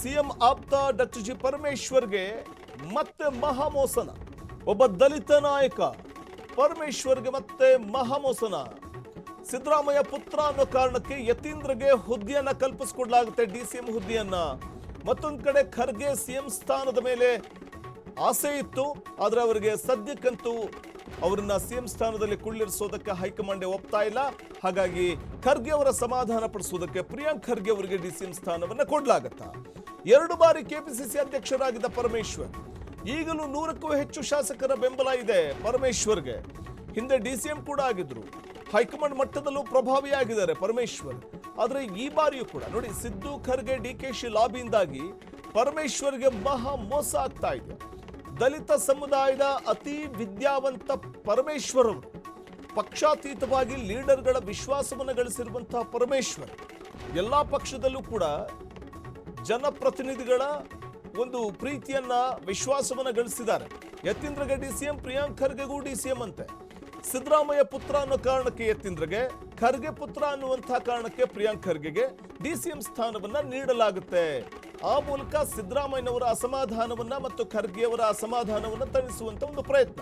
CM ಆಪ್ತ doctor G ಪರಮೇಶ್ವರ್ಗೆ ಮತ್ತೆ ಮಹಾಮೋಸನ. ಒಬ್ಬ ದಲಿತ ನಾಯಕ ಪರಮೇಶ್ವರ್ಗೆ ಮತ್ತೆ ಮಹಾಮೋಸನ. ಸಿದ್ದರಾಮಯ್ಯ ಪುತ್ರ ಅನ್ನೋ ಕಾರಣಕ್ಕೆ ಯತೀಂದ್ರಗೆ ಹುದ್ದೆಯನ್ನ ಕಲ್ಪಿಸಿಕೊಡ್ಲಾಗುತ್ತೆ, ಡಿಸಿಎಂ ಹುದ್ದೆಯನ್ನ. ಮತ್ತೊಂದು ಕಡೆ ಖರ್ಗೆ ಸಿಎಂ ಸ್ಥಾನದ ಮೇಲೆ ಆಸೆ ಇತ್ತು, ಆದ್ರೆ ಅವರಿಗೆ ಸದ್ಯಕ್ಕಂತೂ ಅವರನ್ನ ಸಿಎಂ ಸ್ಥಾನದಲ್ಲಿ ಕುಳ್ಳಿರಿಸೋದಕ್ಕೆ ಹೈಕಮಾಂಡ್ ಒಪ್ತಾ ಇಲ್ಲ. ಹಾಗಾಗಿ ಖರ್ಗೆ ಅವರ ಸಮಾಧಾನ ಪಡಿಸೋದಕ್ಕೆ ಪ್ರಿಯಾಂಕ್ ಖರ್ಗೆ ಅವರಿಗೆ ಡಿಸಿಎಂ ಸ್ಥಾನವನ್ನ ಕೊಡ್ಲಾಗತ್ತ. 2 ಬಾರಿ ಕೆಪಿಸಿಸಿ ಅಧ್ಯಕ್ಷರಾಗಿದ್ದ ಪರಮೇಶ್ವರ್, ಈಗಲೂ 100ಕ್ಕೂ ಹೆಚ್ಚು ಶಾಸಕರ ಬೆಂಬಲ ಇದೆ ಪರಮೇಶ್ವರ್ಗೆ. ಹಿಂದೆ ಡಿಸಿಎಂ ಕೂಡ ಆಗಿದ್ರು, ಹೈಕಮಾಂಡ್ ಮಟ್ಟದಲ್ಲೂ ಪ್ರಭಾವಿಯಾಗಿದ್ದಾರೆ ಪರಮೇಶ್ವರ್. ಆದ್ರೆ ಈ ಬಾರಿಯೂ ಕೂಡ ನೋಡಿ, ಸಿದ್ದು ಖರ್ಗೆ ಡಿಕೆಶಿ ಲಾಬಿಯಿಂದಾಗಿ ಪರಮೇಶ್ವರ್ಗೆ ಮಹಾ ಮೋಸ ಆಗ್ತಾ ಇದೆ. ದಲಿತ ಸಮುದಾಯದ ಅತಿ ವಿದ್ಯಾವಂತ ಪರಮೇಶ್ವರ್ ಅವರು, ಪಕ್ಷಾತೀತವಾಗಿ ಲೀಡರ್ಗಳ ವಿಶ್ವಾಸವನ್ನು ಗಳಿಸಿರುವಂತಹ ಪರಮೇಶ್ವರ್, ಎಲ್ಲಾ ಪಕ್ಷದಲ್ಲೂ ಕೂಡ ಜನಪ್ರತಿನಿಧಿಗಳ ಒಂದು ಪ್ರೀತಿಯನ್ನ ವಿಶ್ವಾಸವನ್ನ ಗಳಿಸಿದ್ದಾರೆ. ಯತೀಂದ್ರಗೆ ಡಿಸಿಎಂ, ಪ್ರಿಯಾಂಕ್ ಖರ್ಗೆಗೂ ಡಿಸಿಎಂ ಅಂತೆ. ಸಿದ್ದರಾಮಯ್ಯ ಪುತ್ರ ಅನ್ನೋ ಕಾರಣಕ್ಕೆ ಯತೀಂದ್ರಗೆ, ಖರ್ಗೆ ಪುತ್ರ ಅನ್ನುವಂತಹ ಕಾರಣಕ್ಕೆ ಪ್ರಿಯಾಂಕ್ ಖರ್ಗೆಗೆ ಡಿಸಿಎಂ ಸ್ಥಾನವನ್ನ ನೀಡಲಾಗುತ್ತೆ. ಆ ಮೂಲಕ ಸಿದ್ದರಾಮಯ್ಯನವರ ಅಸಮಾಧಾನವನ್ನ ಮತ್ತು ಖರ್ಗೆಯವರ ಅಸಮಾಧಾನವನ್ನ ತಣಿಸುವಂತ ಒಂದು ಪ್ರಯತ್ನ.